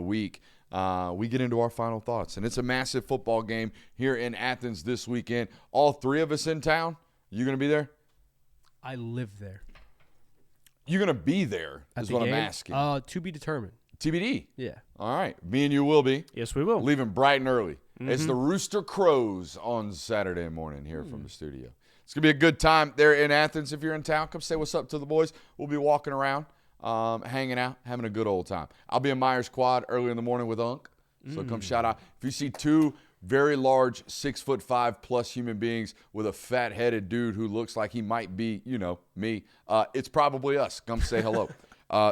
week, we get into our final thoughts. And it's a massive football game here in Athens this weekend. All three of us in town. You going to be there? I live there. You're going to be there is what I'm asking. To be determined. TBD? Yeah. All right. Me and you will be. Yes, we will. Leaving bright and early. Mm-hmm. It's the Rooster Crows on Saturday morning here from the studio. It's going to be a good time there in Athens. If you're in town, come say what's up to the boys. We'll be walking around, hanging out, having a good old time. I'll be in Myers Quad early in the morning with Unc, so come shout out. If you see two very large 6'5" human beings with a fat-headed dude who looks like he might be, me, it's probably us. Come say hello.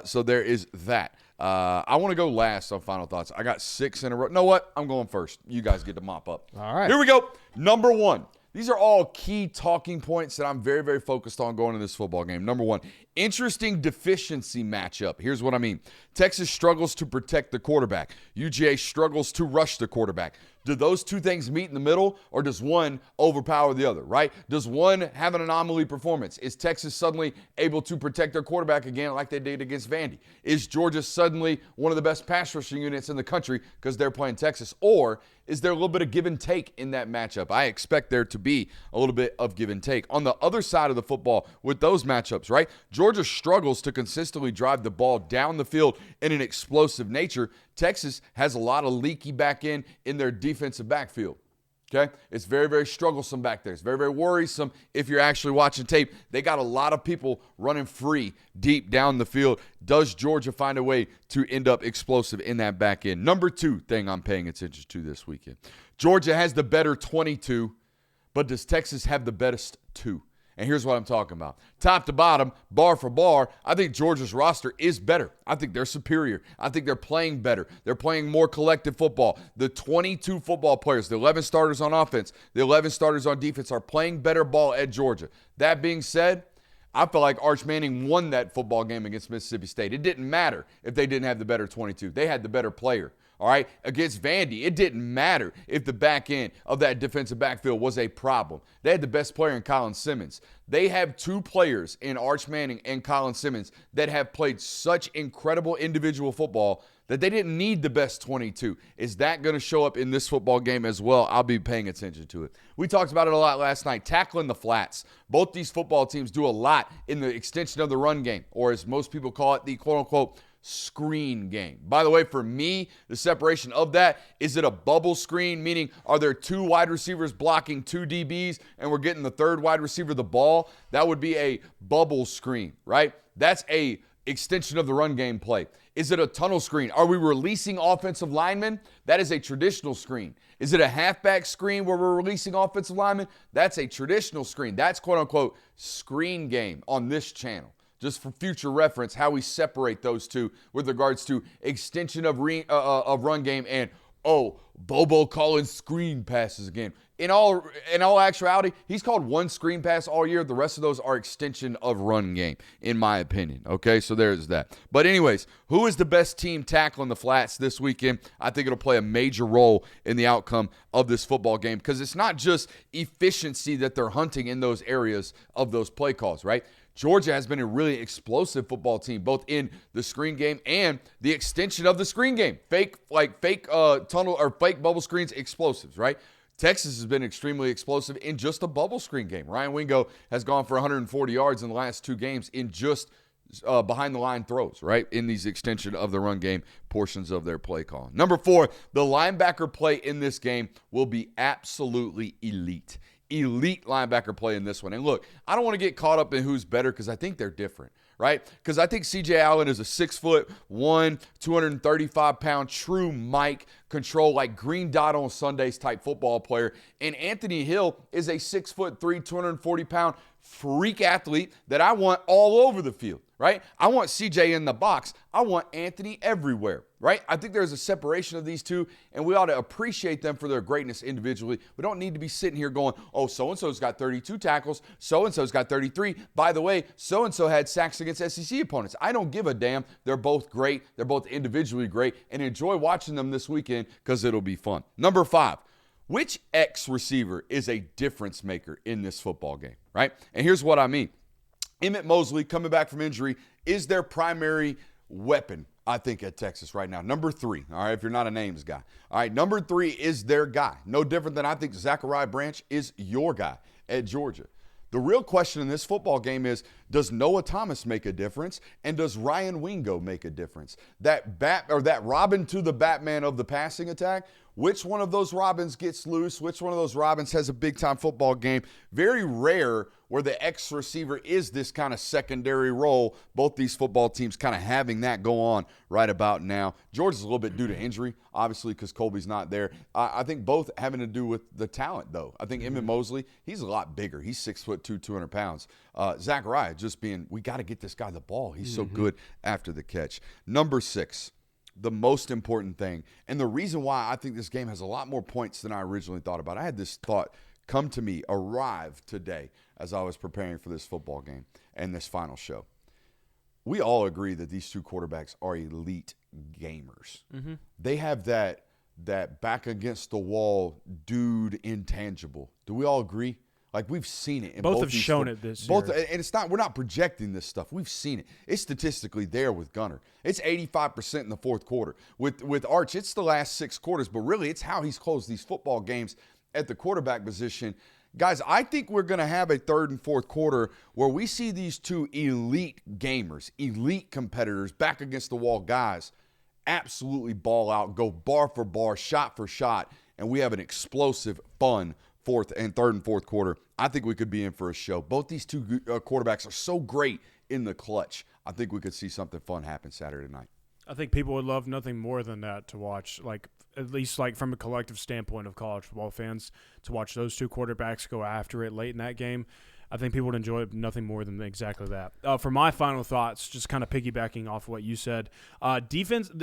So there is that. I want to go last on final thoughts. I got 6 in a row. Know what? I'm going first. You guys get to mop up. All right. Here we go. Number 1. These are all key talking points that I'm very, very focused on going to this football game. Number 1, interesting deficiency matchup. Here's what I mean. Texas struggles to protect the quarterback. UGA struggles to rush the quarterback. Do those two things meet in the middle, or does one overpower the other, right? Does one have an anomaly performance? Is Texas suddenly able to protect their quarterback again like they did against Vandy? Is Georgia suddenly one of the best pass rushing units in the country because they're playing Texas? Or is there a little bit of give and take in that matchup? I expect there to be a little bit of give and take. On the other side of the football with those matchups, right? Georgia struggles to consistently drive the ball down the field in an explosive nature. Texas has a lot of leaky back end in their defensive backfield. Okay? It's very, very strugglesome back there. It's very, very worrisome if you're actually watching tape. They got a lot of people running free deep down the field. Does Georgia find a way to end up explosive in that back end? Number 2 thing I'm paying attention to this weekend. Georgia has the better 22, but does Texas have the best 2? And here's what I'm talking about. Top to bottom, bar for bar, I think Georgia's roster is better. I think they're superior. I think they're playing better. They're playing more collective football. The 22 football players, the 11 starters on offense, the 11 starters on defense are playing better ball at Georgia. That being said, I feel like Arch Manning won that football game against Mississippi State. It didn't matter if they didn't have the better 22. They had the better player. All right, against Vandy, it didn't matter if the back end of that defensive backfield was a problem. They had the best player in Colin Simmons. They have 2 players in Arch Manning and Colin Simmons that have played such incredible individual football that they didn't need the best 22. Is that going to show up in this football game as well? I'll be paying attention to it. We talked about it a lot last night, tackling the flats. Both these football teams do a lot in the extension of the run game, or as most people call it, the quote-unquote screen game. By the way, for me, the separation of that, is it a bubble screen, meaning are there 2 wide receivers blocking 2 DBs and we're getting the 3rd wide receiver the ball? That would be a bubble screen, right? That's a extension of the run game play. Is it a tunnel screen? Are we releasing offensive linemen? That is a traditional screen. Is it a halfback screen where we're releasing offensive linemen? That's a traditional screen. That's quote-unquote screen game on this channel. Just for future reference, how we separate those two with regards to extension of run game and, Bobo calling screen passes again. In all actuality, he's called 1 screen pass all year. The rest of those are extension of run game, in my opinion. Okay, so there's that. But anyways, who is the best team tackling the flats this weekend? I think it'll play a major role in the outcome of this football game because it's not just efficiency that they're hunting in those areas of those play calls, right? Georgia has been a really explosive football team, both in the screen game and the extension of the screen game. Fake tunnel or fake bubble screens, explosives, right? Texas has been extremely explosive in just a bubble screen game. Ryan Wingo has gone for 140 yards in the last 2 games in just behind the line throws, right? In these extension of the run game portions of their play call. Number 4, the linebacker play in this game will be absolutely elite. Elite linebacker play in this one. And look, I don't want to get caught up in who's better because I think they're different, right? Because I think C.J. Allen is a 6'1", 235-pound true mic control, like green dot on Sundays type football player. And Anthony Hill is a 6'3", 240-pound freak athlete that I want all over the field, right? I want CJ in the box. I want Anthony everywhere, right? I think there's a separation of these two, and we ought to appreciate them for their greatness individually. We don't need to be sitting here going, so-and-so's got 32 tackles, so-and-so's got 33. By the way, so-and-so had sacks against SEC opponents. I don't give a damn. They're both great. They're both individually great, and enjoy watching them this weekend because it'll be fun. Number 5. Which X receiver is a difference maker in this football game, right? And here's what I mean. Emmett Mosley, coming back from injury, is their primary weapon I think, at Texas right now. Number 3, all right, if you're not a names guy. All right, number 3 is their guy. No different than I think Zachariah Branch is your guy at Georgia. The real question in this football game is, does Noah Thomas make a difference, and does Ryan Wingo make a difference? That Robin to the Batman of the passing attack, which one of those Robins gets loose? Which one of those Robins has a big-time football game? Very rare where the X-receiver is this kind of secondary role. Both these football teams kind of having that go on right about now. Georgia's a little bit due to injury, obviously, because Colby's not there. I think both having to do with the talent, though. I think Emmett Mosley, he's a lot bigger. He's 6'2", 200 pounds. Zachariah just being, we got to get this guy the ball. He's so good after the catch. Number 6. The most important thing, and the reason why I think this game has a lot more points than I originally thought about. I had this thought come to me, arrive today as I was preparing for this football game and this final show. We all agree that these two quarterbacks are elite gamers. Mm-hmm. They have that back against the wall dude intangible. Do we all agree? Like, we've seen it. Both have shown it this year. And it's not, we're not projecting this stuff. We've seen it. It's statistically there with Gunner. It's 85% in the fourth quarter. With Arch, it's the last 6 quarters, but really it's how he's closed these football games at the quarterback position. Guys, I think we're going to have a third and fourth quarter where we see these two elite gamers, elite competitors, back against the wall guys, absolutely ball out, go bar for bar, shot for shot, and we have an explosive, fun third and fourth quarter. I think we could be in for a show. Both these two quarterbacks are so great in the clutch. I think we could see something fun happen Saturday night. I think people would love nothing more than that to watch, like, at least like from a collective standpoint of college football fans, to watch those two quarterbacks go after it late in that game. I think people would enjoy nothing more than exactly that. For my final thoughts, just kind of piggybacking off what you said,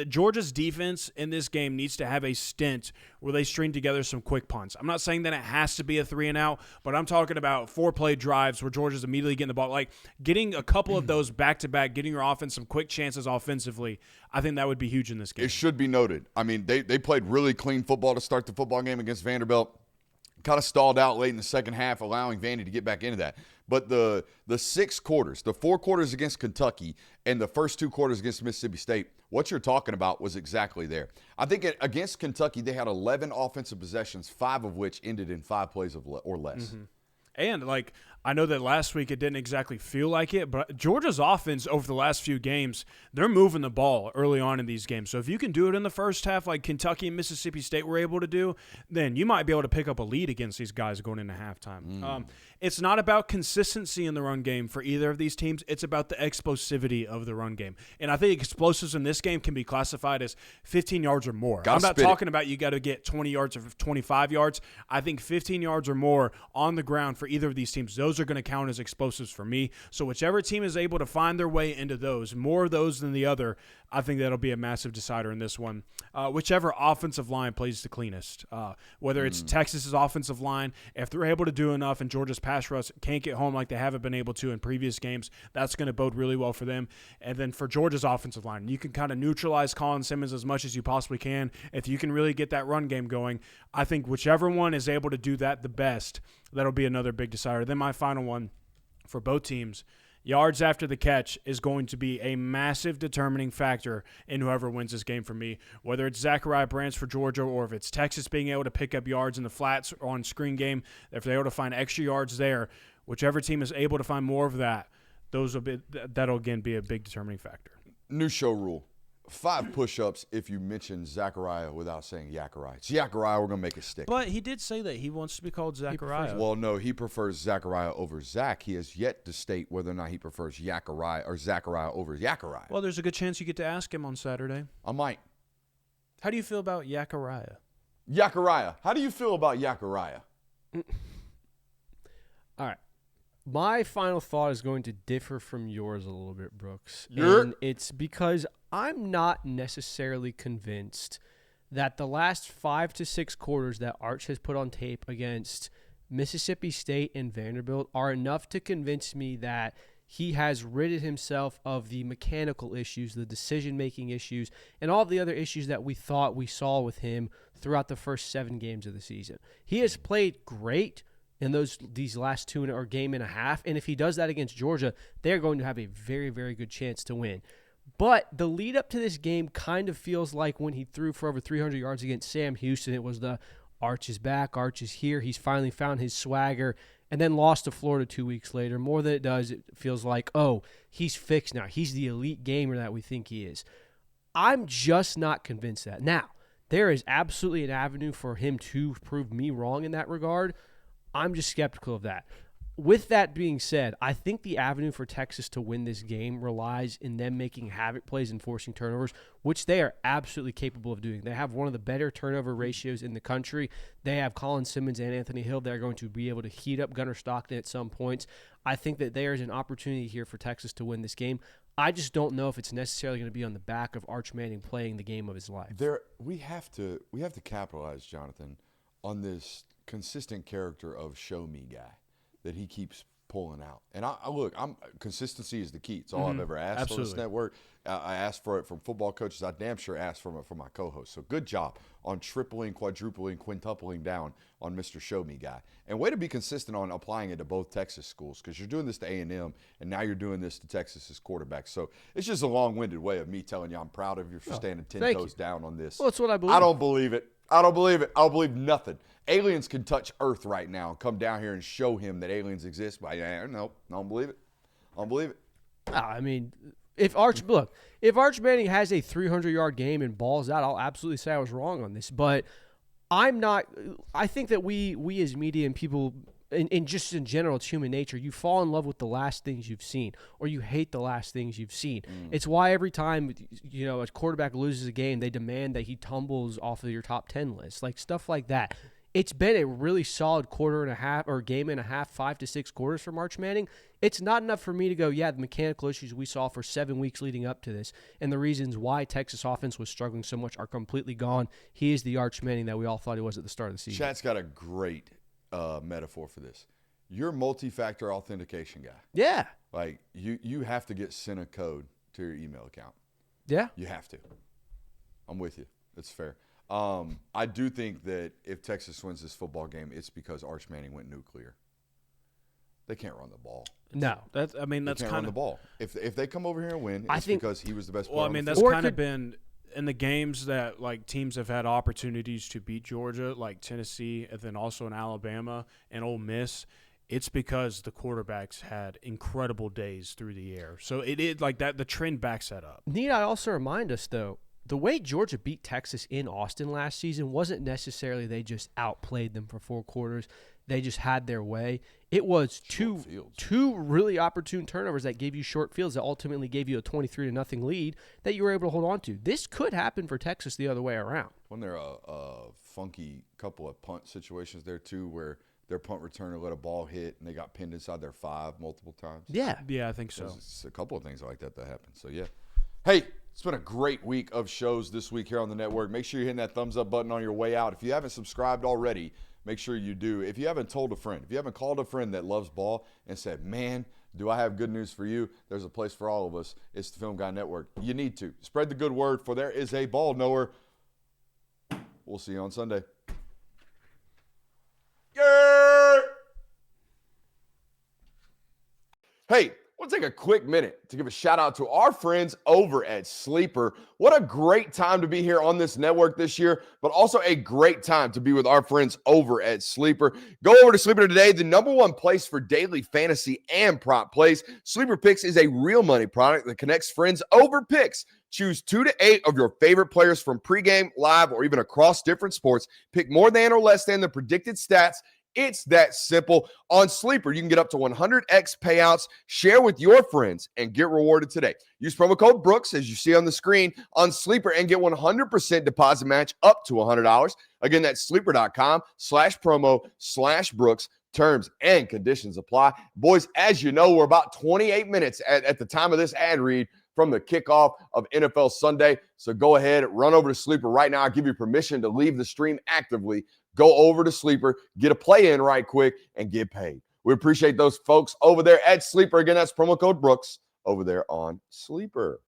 Georgia's defense in this game needs to have a stint where they string together some quick punts. I'm not saying that it has to be a 3-and-out, but I'm talking about 4-play drives where Georgia's immediately getting the ball. Like, getting a couple of those back-to-back, getting your offense some quick chances offensively, I think that would be huge in this game. It should be noted. I mean, they played really clean football to start the football game against Vanderbilt. Kind of stalled out late in the second half, allowing Vandy to get back into that. But the 6 quarters, the 4 quarters against Kentucky and the first 2 quarters against Mississippi State, what you're talking about was exactly there. I think against Kentucky, they had 11 offensive possessions, 5 of which ended in 5 plays or less. Mm-hmm. And, like, I know that last week it didn't exactly feel like it, but Georgia's offense over the last few games, they're moving the ball early on in these games. So if you can do it in the first half like Kentucky and Mississippi State were able to do, then you might be able to pick up a lead against these guys going into halftime. It's not about consistency in the run game for either of these teams. It's about the explosivity of the run game. And I think explosives in this game can be classified as 15 yards or more. I'm not talking about you got to get 20 yards or 25 yards. I think 15 yards or more on the ground for either of these teams, those are going to count as explosives for me. So whichever team is able to find their way into those, more of those than the other, I think that'll be a massive decider in this one. Whichever offensive line plays the cleanest, whether it's Texas's offensive line, if they're able to do enough and Georgia's pass rush can't get home like they haven't been able to in previous games, that's going to bode really well for them. And then for Georgia's offensive line, you can kind of neutralize Colin Simmons as much as you possibly can. If you can really get that run game going, I think whichever one is able to do that the best, that'll be another big decider. Then my final one for both teams, yards after the catch is going to be a massive determining factor in whoever wins this game for me, whether it's Zachariah Branch for Georgia or if it's Texas being able to pick up yards in the flats or on screen game. If they're able to find extra yards there, whichever team is able to find more of that, that'll again be a big determining factor. New show rule. 5 push-ups if you mention Zachariah without saying Yachariah. It's Yachariah, we're going to make it stick. But he did say that he wants to be called Zachariah. Well, no, he prefers Zachariah over Zach. He has yet to state whether or not he prefers Yachariah or Zachariah over Yachariah. Well, there's a good chance you get to ask him on Saturday. I might. How do you feel about Yachariah? Yachariah. How do you feel about Yachariah? All right. My final thought is going to differ from yours a little bit, Brooks. And it's because I'm not necessarily convinced that the last 5 to 6 quarters that Arch has put on tape against Mississippi State and Vanderbilt are enough to convince me that he has ridded himself of the mechanical issues, the decision-making issues, and all the other issues that we thought we saw with him throughout the first 7 games of the season. He has played great in these last 2 or game and a half. And if he does that against Georgia, they're going to have a very, very good chance to win. But the lead up to this game kind of feels like when he threw for over 300 yards against Sam Houston. It was the Arch is back, Arch is here. He's finally found his swagger, and then lost to Florida 2 weeks later. More than it does, it feels like, oh, he's fixed now. He's the elite gamer that we think he is. I'm just not convinced that. Now, there is absolutely an avenue for him to prove me wrong in that regard. I'm just skeptical of that. With that being said, I think the avenue for Texas to win this game relies in them making havoc plays and forcing turnovers, which they are absolutely capable of doing. They have one of the better turnover ratios in the country. They have Colin Simmons and Anthony Hill. They're going to be able to heat up Gunnar Stockton at some points. I think that there is an opportunity here for Texas to win this game. I just don't know if it's necessarily going to be on the back of Arch Manning playing the game of his life. We have to capitalize, Jonathan, on this consistent character of show me guy that he keeps pulling out. And consistency is the key. It's all I've ever asked on this network. I asked for it from football coaches. I damn sure asked for it from my co-host. So good job on tripling, quadrupling, quintupling down on Mr. Show Me Guy. And way to be consistent on applying it to both Texas schools, because you're doing this to A&M, and now you're doing this to Texas's quarterback. So it's just a long-winded way of me telling you I'm proud of you for standing 10 toes down on this. Well, that's what I believe. I don't believe it. I don't believe it. I don't believe nothing. Aliens can touch Earth right now and come down here and show him that aliens exist. But no, I don't believe it. I don't believe it. I mean, if Arch Manning has a 300-yard game and balls out, I'll absolutely say I was wrong on this. But I'm not. I think that we as media and people, and just in general, it's human nature. You fall in love with the last things you've seen, or you hate the last things you've seen. It's why every time a quarterback loses a game, they demand that he tumbles off of your top 10 list, like stuff like that. It's been a really solid quarter and a half or game and a half, 5 to 6 quarters for Arch Manning. It's not enough for me to go, yeah, the mechanical issues we saw for 7 weeks leading up to this and the reasons why Texas offense was struggling so much are completely gone. He is the Arch Manning that we all thought he was at the start of the season. Chat's got a great metaphor for this. You're a multi-factor authentication guy. Yeah. Like, you have to get sent a code to your email account. Yeah. You have to. I'm with you. It's fair. I do think that if Texas wins this football game, it's because Arch Manning went nuclear. They can't run the ball. No, that's kind of run the ball. If they come over here and win, it's because he was the best player. Well, I mean, that's kind of been in the games that like teams have had opportunities to beat Georgia, like Tennessee, and then also in Alabama and Ole Miss. It's because the quarterbacks had incredible days through the air. So it is like that. The trend backs that up. Need I also remind us though? The way Georgia beat Texas in Austin last season wasn't necessarily they just outplayed them for 4 quarters. They just had their way. It was two really opportune turnovers that gave you short fields that ultimately gave you a 23-0 lead that you were able to hold on to. This could happen for Texas the other way around. Wasn't there a funky couple of punt situations there too where their punt returner let a ball hit and they got pinned inside their 5 multiple times? Yeah, I think so. There's a couple of things like that happened. So, yeah. Hey, it's been a great week of shows this week here on the network. Make sure you're hitting that thumbs up button on your way out. If you haven't subscribed already, make sure you do. If you haven't told a friend, if you haven't called a friend that loves ball and said, man, do I have good news for you? There's a place for all of us. It's the Film Guy Network. You need to. Spread the good word, for there is a ball knower. We'll see you on Sunday. Yeah! Hey, I want to take a quick minute to give a shout out to our friends over at Sleeper. What a great time to be here on this network this year, but also a great time to be with our friends over at Sleeper. Go over to Sleeper today, the #1 place for daily fantasy and prop plays. Sleeper Picks is a real money product that connects friends over picks. Choose 2 to 8 of your favorite players from pregame, live, or even across different sports. Pick more than or less than the predicted stats. It's that simple. On Sleeper, you can get up to 100x payouts, share with your friends, and get rewarded today. Use promo code Brooks, as you see on the screen, on Sleeper and get 100% deposit match up to $100. Again, that's sleeper.com/promo/Brooks. Terms and conditions apply. Boys, as you know, we're about 28 minutes at the time of this ad read from the kickoff of NFL Sunday. So go ahead, run over to Sleeper right now. I'll give you permission to leave the stream actively. Go over to Sleeper, get a play in right quick, and get paid. We appreciate those folks over there at Sleeper. Again, that's promo code Brooks over there on Sleeper.